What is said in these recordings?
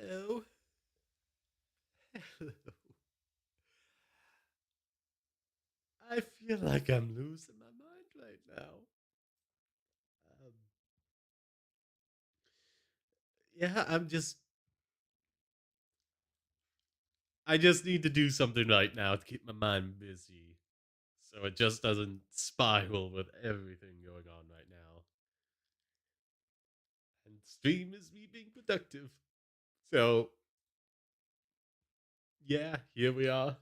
Hello. Hello. I feel like I'm losing my mind right now. Um, yeah, I just need to do something right now to keep my mind busy so it just doesn't spiral with everything going on right now. And stream is me being productive. So, yeah, here we are.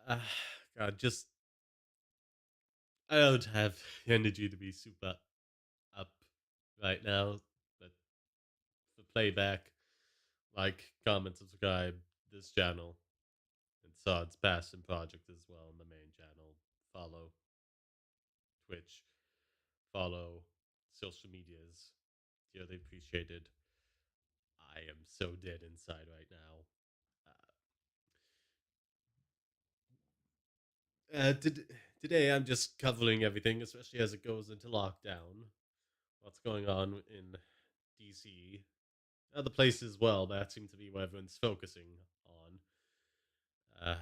Uh, God, just, I don't have energy to be super up right now. But for playback, like, comment, subscribe this channel, and Sod's Passion Project as well on the main channel. Follow Twitch, follow social medias. Dearly appreciated. I am so dead inside right now. Today I'm just covering everything, especially as it goes into lockdown. What's going on in DC, other places as well. That seems to be where everyone's focusing on. Uh,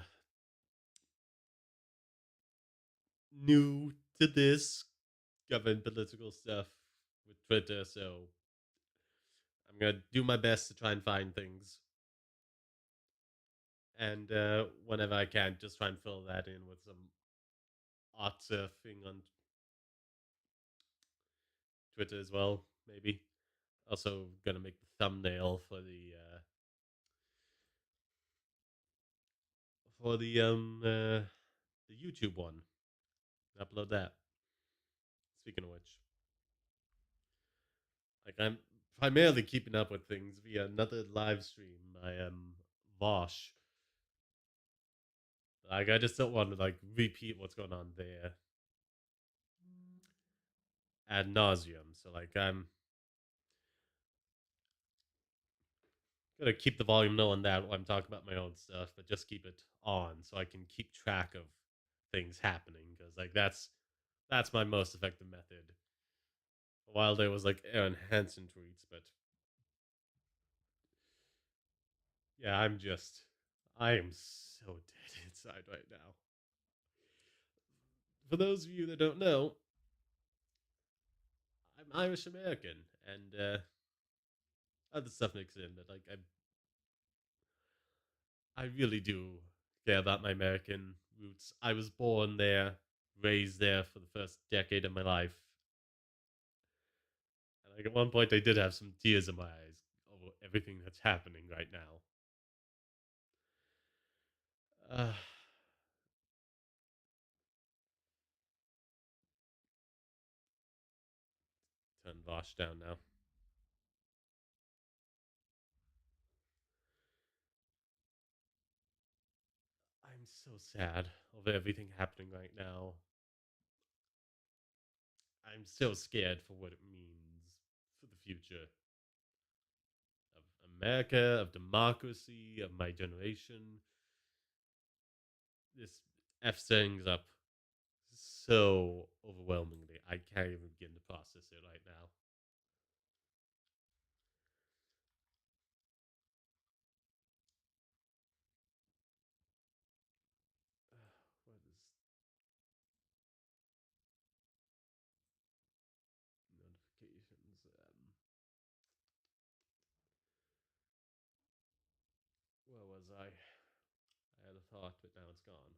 New to this, government political stuff with Twitter, so I'm gonna do my best to try and find things, and whenever I can, just try and fill that in with some art surfing on Twitter as well. Maybe also gonna make the thumbnail for the YouTube one. Upload that. Speaking of which, like I'm primarily keeping up with things via another live stream. I am Vosh. Like I just don't want to like repeat what's going on there ad nauseum. So like I'm gonna keep the volume low on that while I'm talking about my own stuff, but just keep it on so I can keep track of things happening because like that's my most effective method. While there was like Aaron Hansen tweets, but yeah, I am so dead inside right now. For those of you that don't know, I'm Irish American, and other stuff mixed in. But like I really do care about my American roots. I was born there, raised there for the first decade of my life. And like at one point, I did have some tears in my eyes over everything that's happening right now. Uh, Turn Vosh down now. I'm so sad over everything happening right now. I'm so scared for what it means for the future of America, of democracy, of my generation. This F things up so overwhelmingly. I can't even begin to process it right now. What is notifications? Where was I? I had a thought, but now it's gone.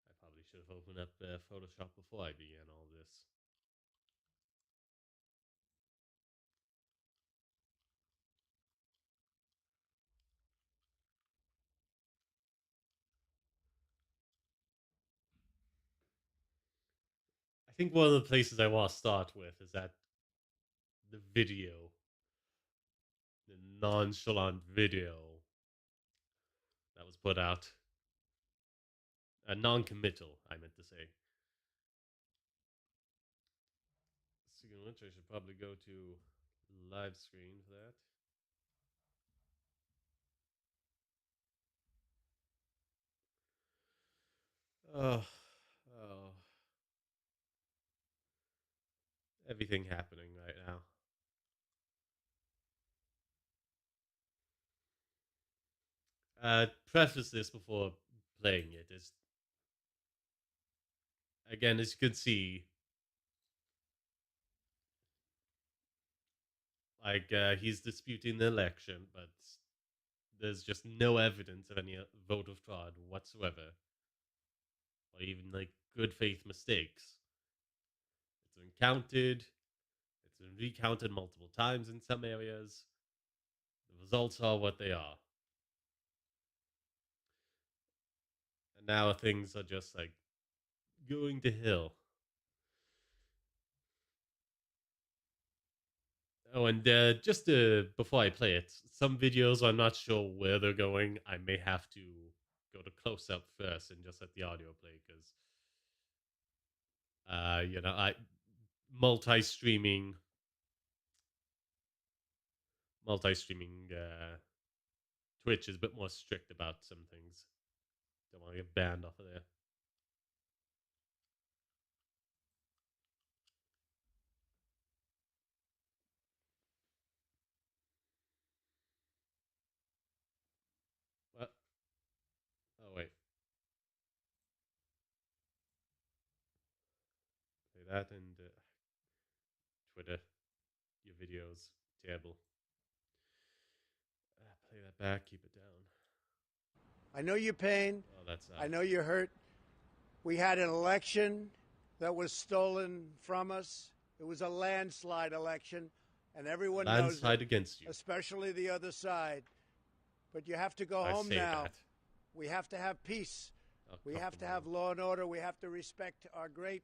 I probably should have opened up Photoshop before I began all this. I think one of the places I want to start with is that the video, the nonchalant video that was put out. Non-committal, I meant to say. Speaking of which, I should probably go to live screen for that. Oh, oh. everything happening right now. Preface this before playing it is again, as you can see, like he's disputing the election, but there's just no evidence of any voter fraud whatsoever, or even like good faith mistakes. It's been counted, it's been recounted multiple times in some areas. The results are what they are. And now things are just like going to hell. Oh, and just before I play it, some videos I'm not sure where they're going. I may have to go to close up first and just let the audio play because, I multi-streaming, multi-streaming. Twitch is a bit more strict about some things. Don't want to get banned off of there. What? Oh wait, play that and Twitter. Your videos terrible. Play that back. Keep it down. I know your pain. Oh, that's I know you're hurt. We had an election that was stolen from us. It was a landslide election, and everyone knows landslide it, against you. especially the other side. But you have to go I home say now. that. We have to have peace. I'll We cuff have them to all. have law and order. We have to respect our great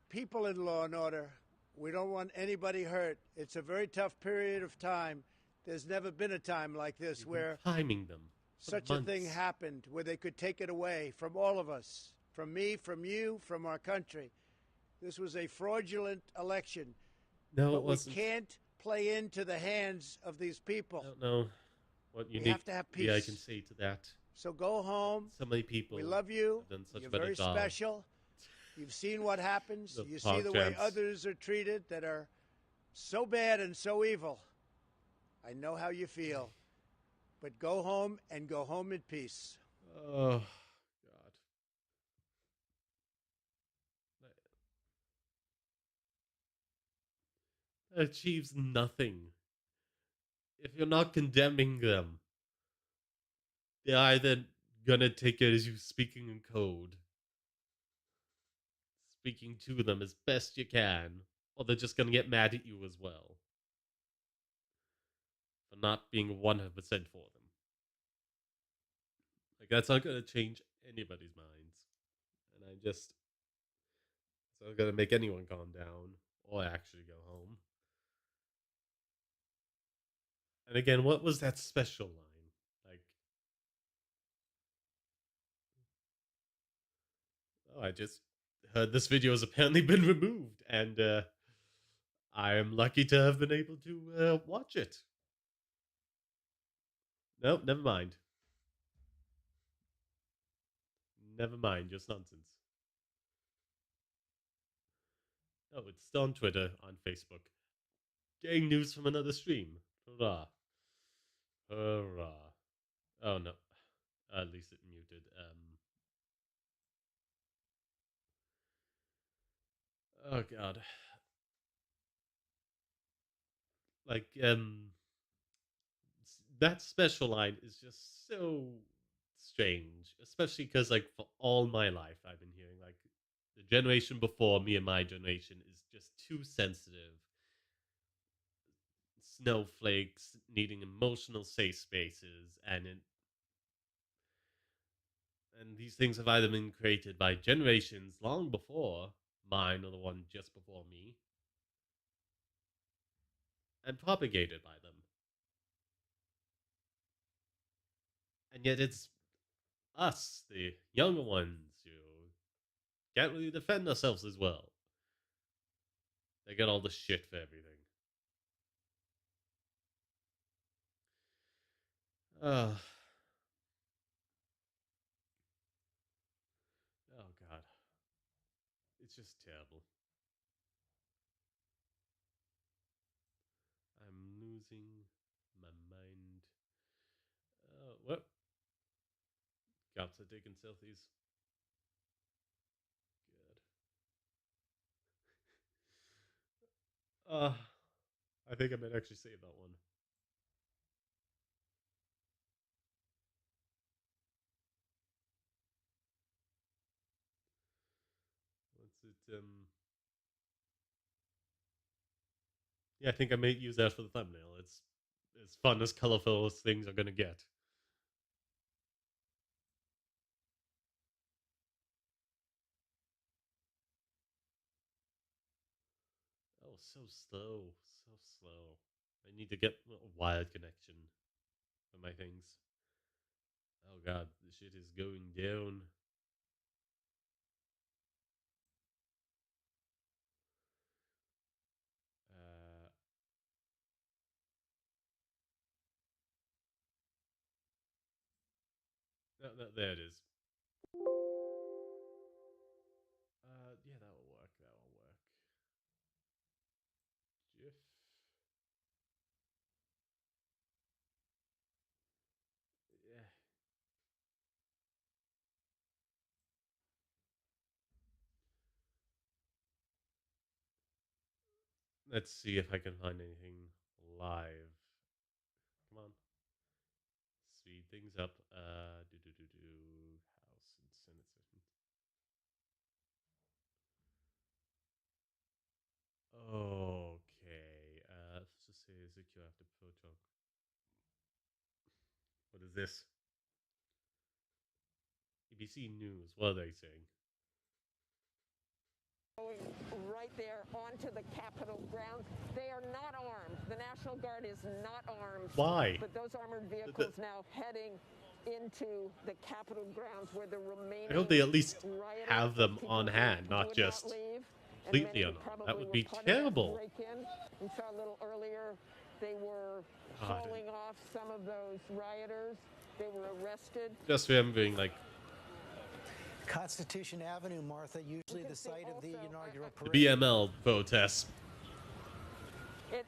people in law and order. We don't want anybody hurt. It's a very tough period of time. There's never been a time like this You've where been timing them for such a months. thing happened, where they could take it away from all of us, from me, from you, from our country. This was a fraudulent election. No, but it wasn't. We can't play into the hands of these people. I don't know what We have to have uniquely I peace. can say to that. So go home. So many people We love you. have done such You're a better very job. special. You've seen what happens. The You see the way others are treated that are so bad and so evil. I know how you feel. But go home and go home in peace. Oh, God. That achieves nothing. If you're not condemning them, they're either gonna take it as you speaking in code, speaking to them as best you can, or they're just gonna get mad at you as well for not being 100% for them. Like, that's not gonna change anybody's minds. And it's not gonna make anyone calm down or actually go home. And again, what was that special line? Like, oh, I just heard this video has apparently been removed, and I am lucky to have been able to watch it. Nope, never mind. Never mind, just nonsense. Oh, it's still on Twitter, on Facebook. Getting news from another stream. Hurrah. Hurrah. Oh no. At least it muted. Oh god. Like, that special line is just so strange. Especially because, like, for all my life, I've been hearing, like, the generation before me and my generation is just too sensitive. Snowflakes needing emotional safe spaces, and these things have either been created by generations long before mine or the one just before me, and propagated by them. And yet it's us, the younger ones, who can't really defend ourselves as well. They get all the shit for everything. Oh, oh god. It's just terrible. losing my mind. What? Cops are taking selfies. Good. I think I might actually save that one. What's it? Yeah, I think I might use that for the thumbnail. It's as fun as colorful as things are gonna get. Oh, so slow, so slow. I need to get a wired connection for my things. Oh god, the shit is going down. Uh, there it is. Yeah, that will work. That will work. GIF. Yeah. Let's see if I can find anything live. Come on. Speed things up. Do house and Senate session. Okay. Let's just say secure after photo. What is this? ABC News. What are they saying? Going right there onto the Capitol grounds. They are not armed. The National Guard is not armed. Why? But those armored vehicles now heading into the Capitol grounds where the remaining I hope they at least rioters, have them people on who hand, not would just leave, and completely many who unarmed. That probably would were be part of that terrible. break-in. We saw a little earlier they were hauling off some of those rioters. They were arrested. Just remembering, like, Constitution Avenue, Martha, usually the site of the inaugural the parade. BML protests. It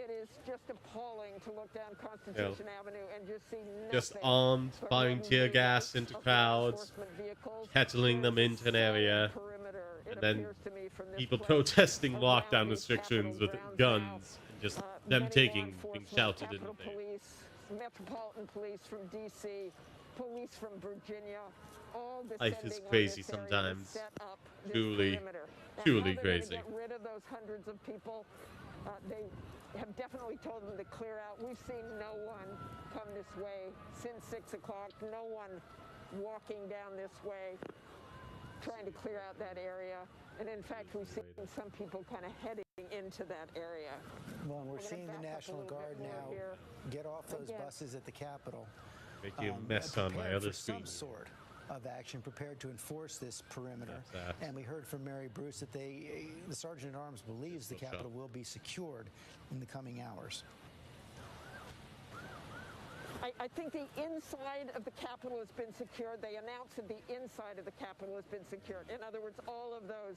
is just appalling to look down Constitution Avenue and just see nothing. Just armed, but firing red and tear blue gas lights into of law crowds, enforcement vehicles. kettling them There's a into an solid area, perimeter, it and then appears to me, from this people place protesting around lockdown these restrictions Capitol with grounds guns, now. and just Many them law taking, being enforcement, shouted in Capitol the face. Police, Metropolitan Police from D.C., police from Virginia, all Life descending is on crazy this area to sometimes. set up this Truly, perimeter. Now, truly how they're crazy. going to get rid of those hundreds of people, they have definitely told them to clear out. We've seen no one come this way since 6 o'clock, no one walking down this way, trying to clear out that area. And in fact, we've seen some people kind of heading into that area. Well, and we're seeing the National Guard now get off those buses at the Capitol. Making a mess on my other screen. Some sort of action, prepared to enforce this perimeter. And we heard from Mary Bruce that the Sergeant at Arms believes the Capitol will be secured in the coming hours. I think the inside of the Capitol has been secured. They announced that the inside of the Capitol has been secured. In other words, all of those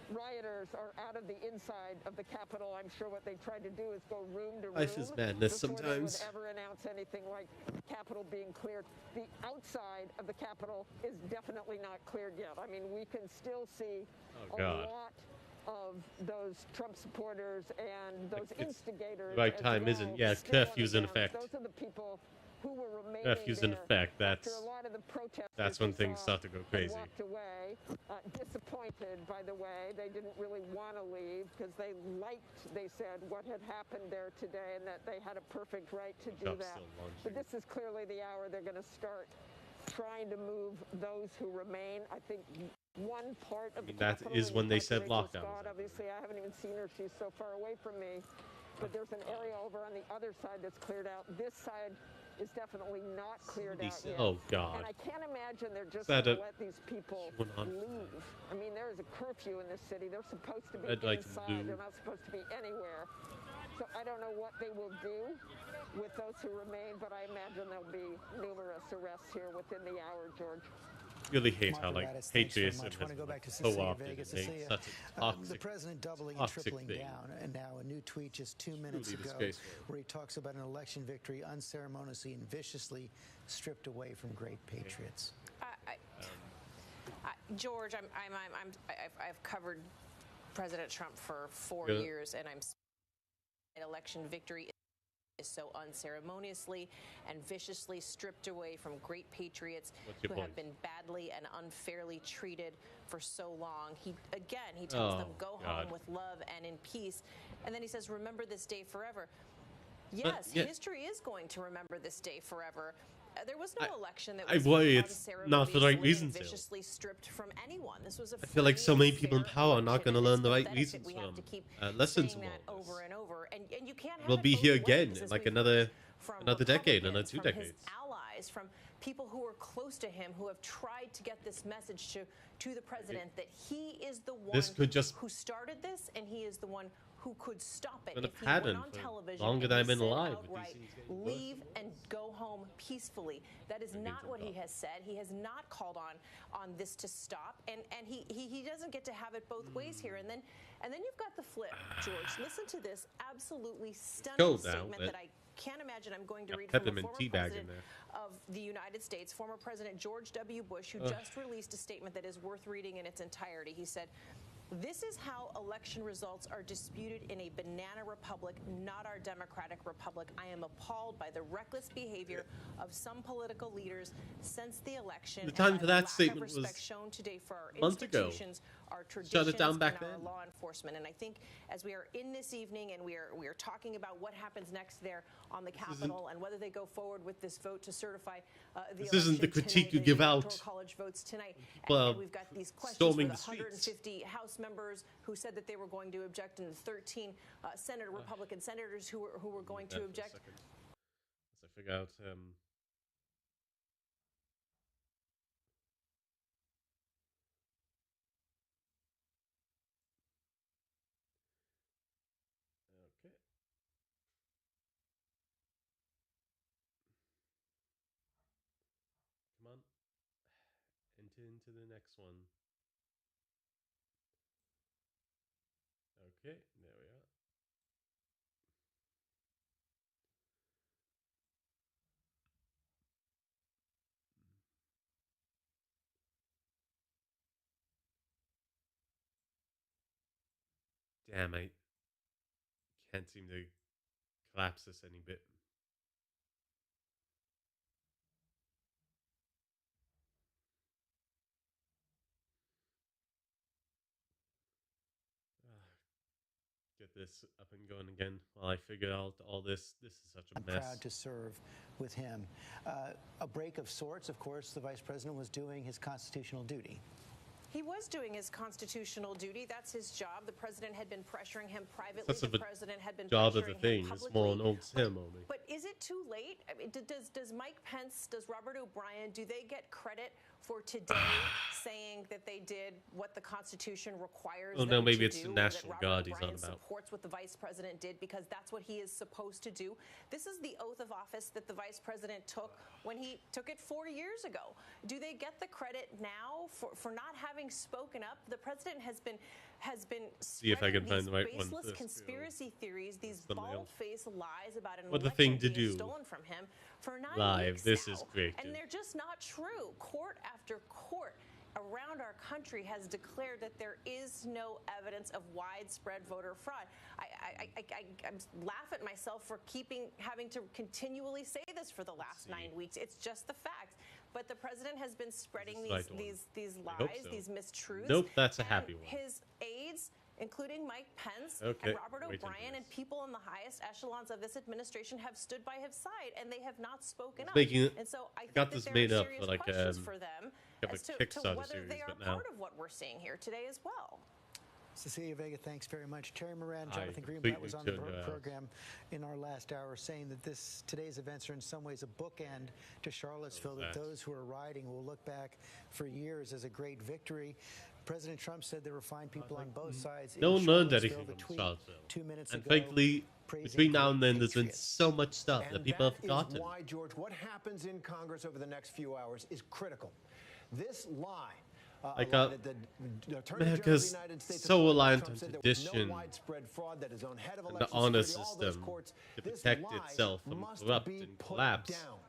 rioters are out of the inside of the Capitol. I'm sure what they tried to do is go room to room. Life is madness before sometimes. they would ever announce anything like the Capitol being cleared. The outside of the Capitol is definitely not cleared yet. I mean, we can still see a lot of those Trump supporters and those instigators. Right time isn't. Yeah, curfew's in effect. Those are the people who were remaining Curfew's in effect. That's when things start to go crazy. Walked away, disappointed, by the way. They didn't really want to leave because they liked, they said, what had happened there today, and that they had a perfect right to do that. But this is clearly the hour they're going to start trying to move those who remain. I think one part of the Capitol, that is when they said lockdown. Obviously, I haven't even seen her. She's so far away from me. But there's an area over on the other side that's cleared out. This side is definitely not cleared out yet. Oh, God. And I can't imagine they're just going to let these people leave. I mean, there is a curfew in this city. They're supposed to be inside. They're not supposed to be anywhere. So I don't know what they will do with those who remain, but I imagine there'll be numerous arrests here within the hour, George. really hate how like Apparatus, thanks very patriotism much. has Want to been go like, back to Cecilia co-opted Vegas. and made Cecilia, such a the president doubling and toxic tripling thing. down, and now a new tweet just 2 minutes Truly ago disgraceful. where he talks about an election victory unceremoniously and viciously stripped away from great patriots. George, I've covered President Trump for 4 Yeah. years, and an election victory is so unceremoniously and viciously stripped away from great patriots who have been badly and unfairly treated for so long. He tells them, go home with love and in peace. And then he says, remember this day forever. Yes, history is going to remember this day forever. There was no election that was not for the right reasons. Viciously stripped from anyone. This was a I feel like so many people in power are not going to learn the right reasons from lessons from all this. Over and over, and you can't. We'll be here again in like another decade, another 2 decades. His allies, from people who are close to him, who have tried to get this message to the president that he is the one who started this, and he is the one who could stop it. If he went on television longer than I've been alive, outright, leave and go home peacefully. That is not what he has said. He has not called on this to stop, and he doesn't get to have it both ways here. And then you've got the flip, George. Listen to this absolutely stunning statement that I can't imagine I'm going to read from the former president of the United States, former President George W. Bush, who just released a statement that is worth reading in its entirety. He said, "This is how election results are disputed in a banana republic, not our democratic republic. I am appalled by the reckless behavior of some political leaders since the election. The time for that statement was shown today for our month ago. Our traditions, shut it down back and then. Our law enforcement." And I think as we are in this evening and we are talking about what happens next there on the Capitol and whether they go forward with this vote to certify the this isn't the critique you give out. College votes tonight. Well, and we've got these questions for storming the the streets. 150 House members who said that they were going to object, and the 13 Republican senators who were going to object. As I figure out. Okay. Come on. Enter into the next one. Okay, there we are. Damn, I can't seem to collapse this any bit. Get this up and going again while I figure out all this. This is such a mess. I'm proud to serve with him. A break of sorts, of course, the vice president was doing his constitutional duty. He was doing his constitutional duty. That's his job. The president had been pressuring him privately. The president had been job pressuring of the thing. him It's more an old ceremony. But is it too late? I mean, does Mike Pence, does Robert O'Brien, do they get credit for today saying that they did what the Constitution requires them to do? Oh no, maybe it's the National Guard he's on about. Supports what the vice president did because that's what he is supposed to do. This is the oath of office that the vice president took when he took it 4 years ago. Do they get the credit now for not having spoken up? The president has been see if I can find the right one. Baseless conspiracy theories, these bald-faced lies about an what the election thing to being do stolen from him for 9 live. weeks This now. is great, and they're just not true. Court after court around our country has declared that there is no evidence of widespread voter fraud. I laugh at myself for having to continually say this for the last 9 weeks. It's just the facts. But the president has been spreading these lies, these mistruths. Nope, that's a happy one. His aides, including Mike Pence and Robert O'Brien and people in the highest echelons of this administration, have stood by his side, and they have not spoken up. And so I think got that this there made are up serious for like questions for them as to whether series, they are part of what we're seeing here today as well. Cecilia Vega, thanks very much. Terry Moran, Jonathan Greenblatt was on the program in our last hour saying that today's events are in some ways a bookend to Charlottesville, that those who are rioting will look back for years as a great victory. President Trump said there were fine people on both sides. No one learned anything from Charlottesville. 2 minutes and ago, frankly, between now and then, there's been so much stuff that people have forgotten. That is why, George, what happens in Congress over the next few hours is critical. This lie, Like a lie that the Attorney General of the America's United States, so according to reliant Trump, on said there was no tradition widespread fraud, that his own head of and the election honor security, all those system courts, to this protect lie itself from must corrupt be and put collapse. down. And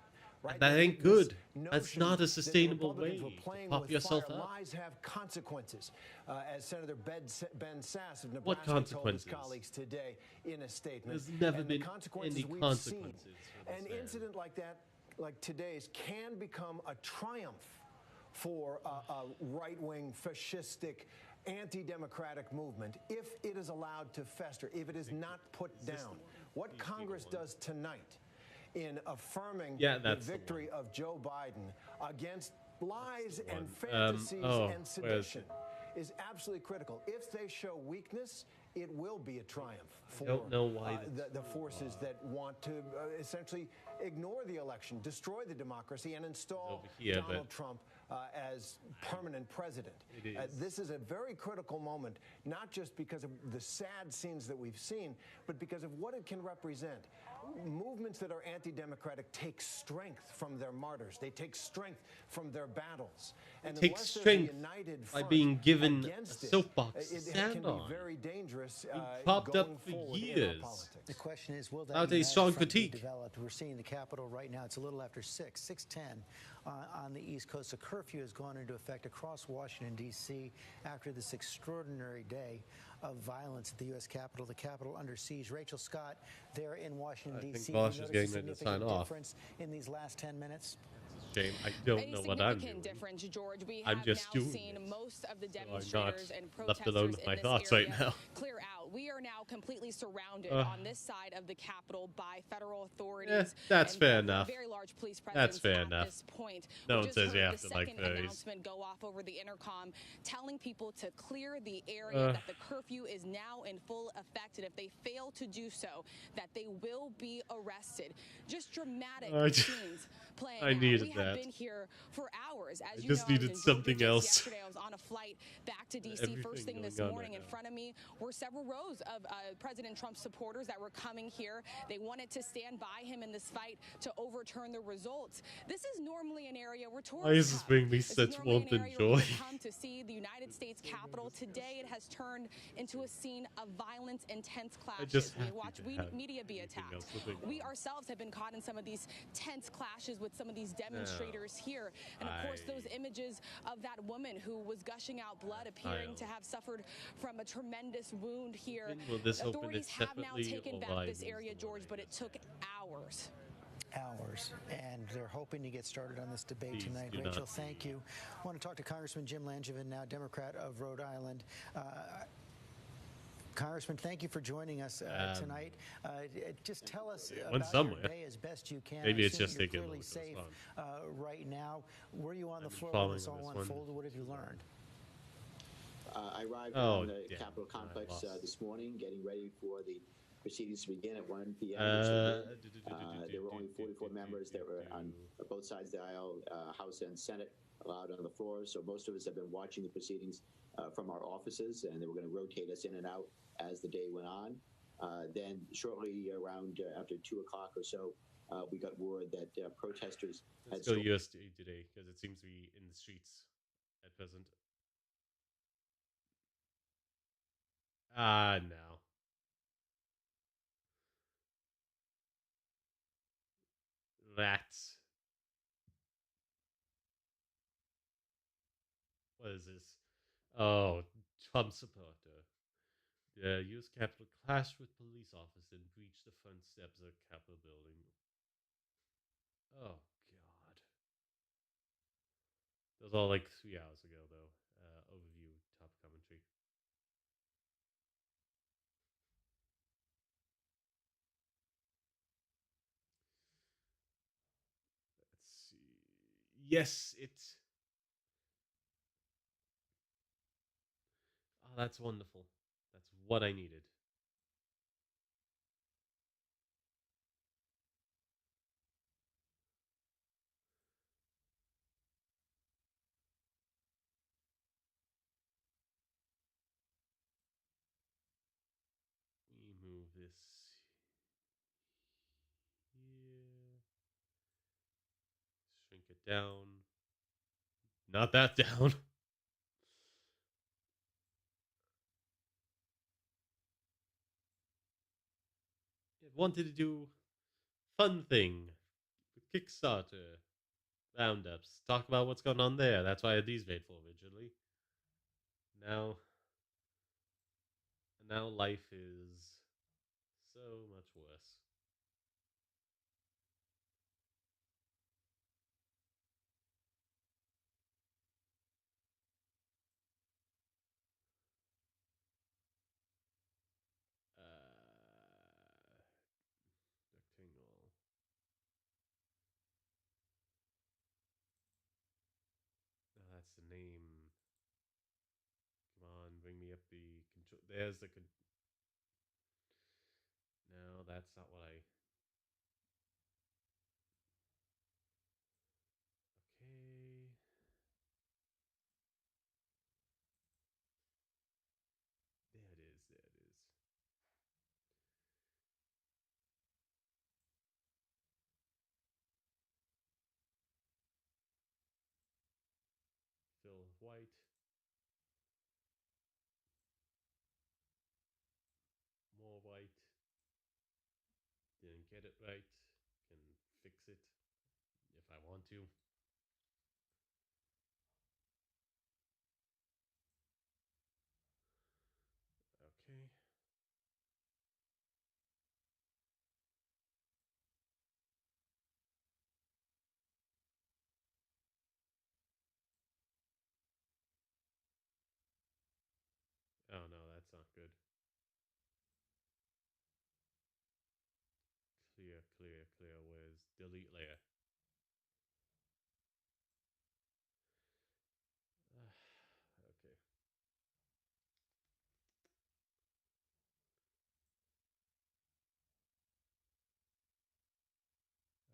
Right? that This ain't good. That's notion not a that the sustainable Republicans were way to playing pop with yourself fire. up. Lies have consequences, as Senator Ben Sass of What Nebraska told his consequences? colleagues today in a statement. There's never and been the consequences any we've consequences seen. for An this man. incident like that, like today's, can become a triumph for a right-wing, fascistic, anti-democratic movement if it is allowed to fester, if it is not put down. What Congress does tonight in affirming the victory of Joe Biden against lies and fantasies and sedition is absolutely critical. If they show weakness, it will be a triumph for the forces that want to essentially ignore the election, destroy the democracy, and install Donald Trump as permanent president. This is a very critical moment, not just because of the sad scenes that we've seen, but because of what it can represent. Movements that are anti-democratic take strength from their martyrs. They take strength from their battles. And it takes strength by being given a soapbox to stand on. Very dangerous. Propped up for years. The question is, will that without a strong critique be developed? We're seeing the Capitol right now. It's a little after 6:10 on the East Coast. A curfew has gone into effect across Washington, D.C. after this extraordinary day of violence at the U.S. Capitol. The Capitol under siege. Rachel Scott there in Washington, D.C. I think Bosch is getting ready to sign off. Difference in these last 10 minutes? Shame. I don't know what I'm doing. Difference, George. We I'm have just now doing seen it. most of the So demonstrators and protesters left alone with my thoughts right now. clear out. We are now completely surrounded on this side of the Capitol by federal authorities. That's and fair enough. Very large police presence That's fair at enough. this point. No We one just says you heard have the to like second furries. announcement go off over the intercom, telling people to clear the area, that the curfew is now in full effect, and if they fail to do so, that they will be arrested. Just dramatic scenes playing I needed we have been here for hours. As I you just know, needed something else. Yesterday, I was on a flight back to D.C. first thing this morning. In front of me were several rows of President Trump's supporters that were coming here. They wanted to stand by him in this fight to overturn the results. This is normally an area where tourists Why is this bringing me such warmth and joy? come to see the United States Capitol. Today, it has turned into a scene of violence, intense clashes. We watch media be attacked. We ourselves have been caught in some of these tense clashes with some of these demonstrators here. And of course, those images of that woman who was gushing out blood, appearing to have suffered from a tremendous wound here. Authorities have now taken back this area, George, but it took hours. And they're hoping to get started on this debate tonight. Rachel, thank you. I want to talk to Congressman Jim Langevin now, Democrat of Rhode Island. Congressman, thank you for joining us tonight. Just tell us about your day as best you can. Maybe it's just you're taking clearly safe right now. Were you on the floor when this all unfolded? What have you learned? I arrived on the Capitol complex this morning, getting ready for the proceedings to begin at 1 p.m. There were only 44 members that were on both sides of the aisle, House and Senate, allowed on the floor. So most of us have been watching the proceedings from our offices, and they were going to rotate us in and out as the day went on. Then shortly around after 2 o'clock or so, we got word that protesters Let's go USD today, because it seems to be in the streets at present. No. That's... What is this? Oh, Trump supporter. The U.S. Capitol clashed with police officer and breached the front steps of the Capitol building. Oh, God. That was all like 3 hours ago, though. Overview, top commentary. Let's see. Yes, it's... Oh, that's wonderful. That's what I needed. We move this here. Shrink it down. Not that down. Wanted to do fun thing, Kickstarter roundups. Talk about what's going on there. That's why I had these made for originally. Now, life is so much worse. Rectangle. Oh, that's the name. Come on, bring me up the control. There's the. No, that's not what I. Okay. There it is. There it is. Fill white. More white. Didn't get it right. Can fix it if I want to. Okay. Oh no, that's not good. Clear, clear, clear. Where's delete layer? Okay.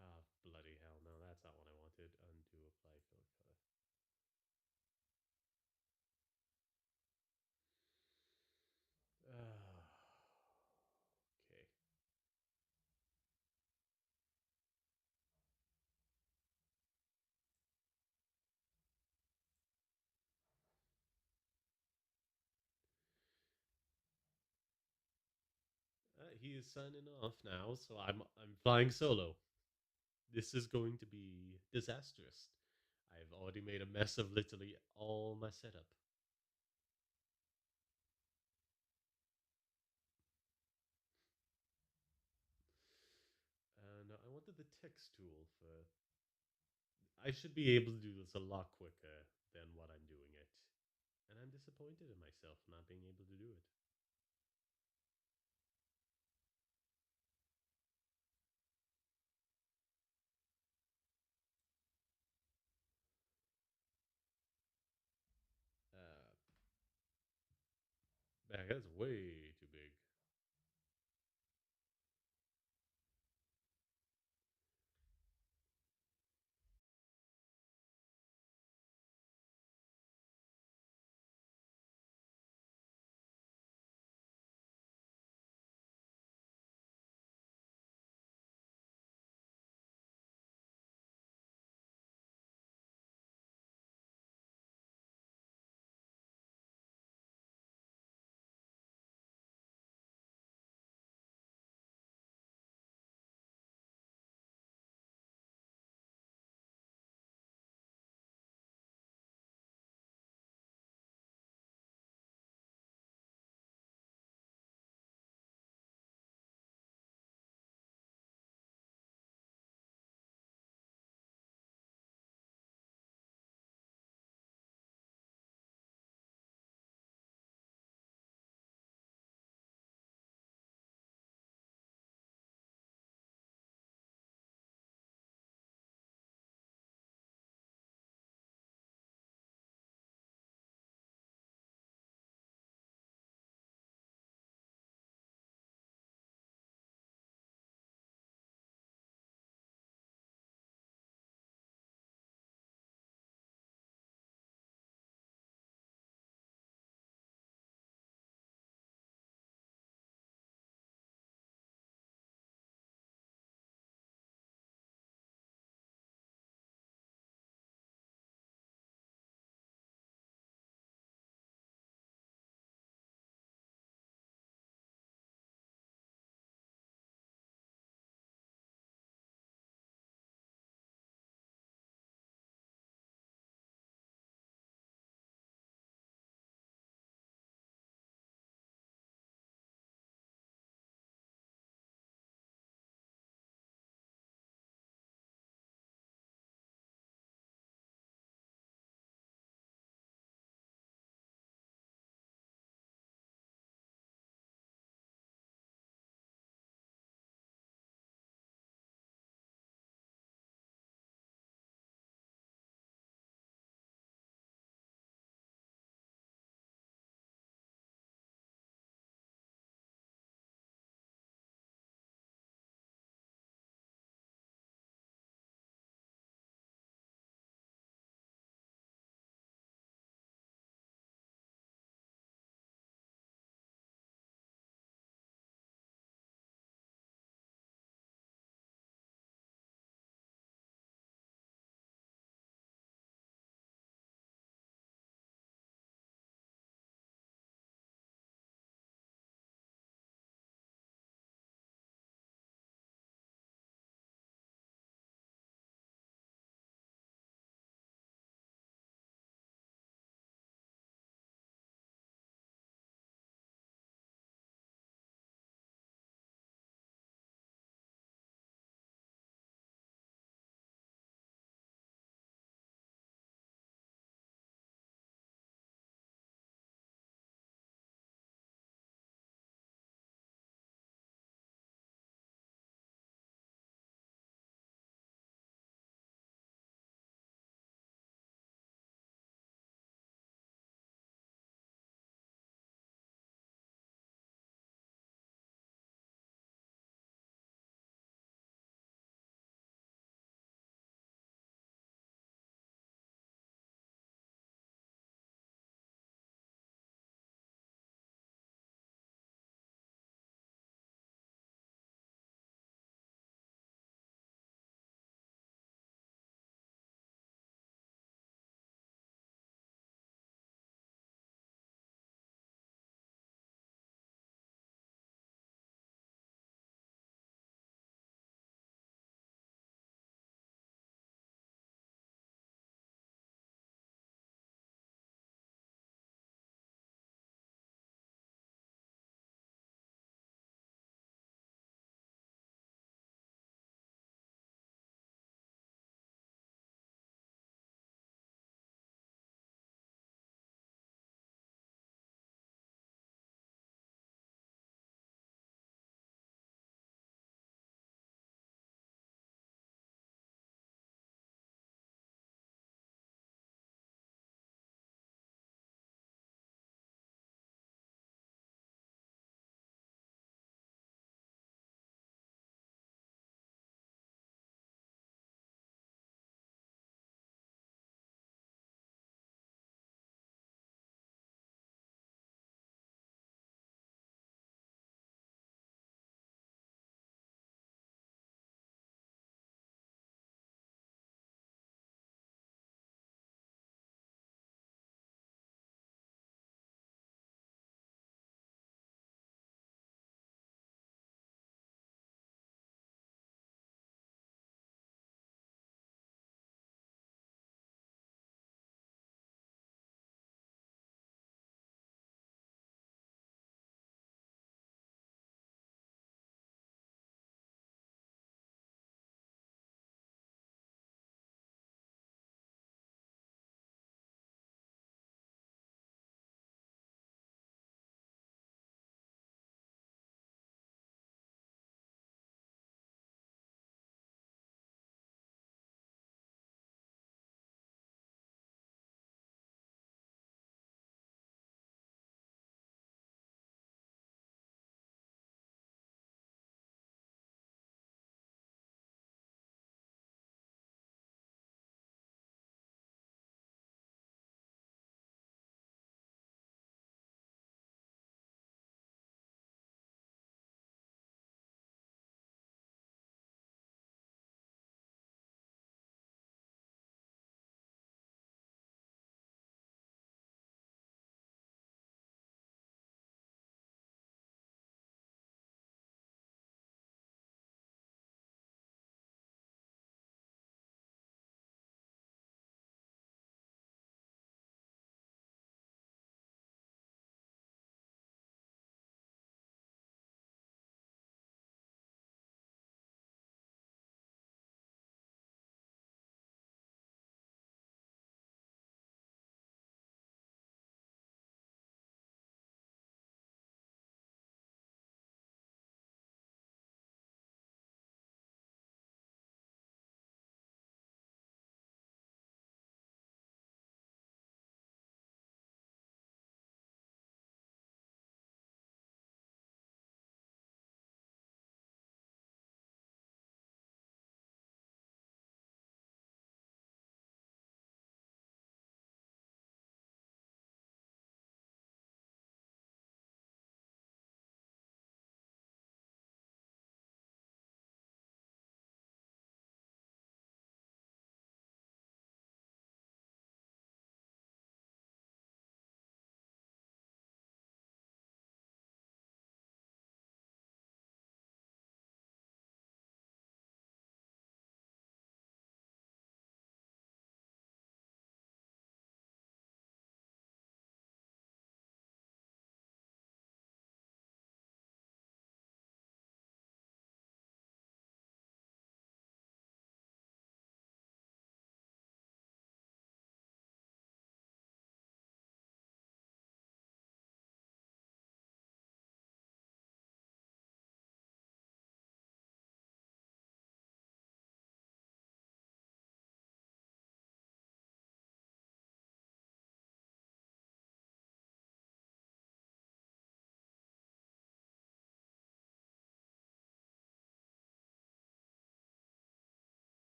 Ah, bloody hell. No, that's not what I wanted. Undo, apply, fill color. Okay. He is signing off now, so I'm flying solo. This is going to be disastrous. I've already made a mess of literally all my setup. No, I wanted the text tool for. I should be able to do this a lot quicker than what I'm doing it. And I'm disappointed in myself not being able to do it. That's way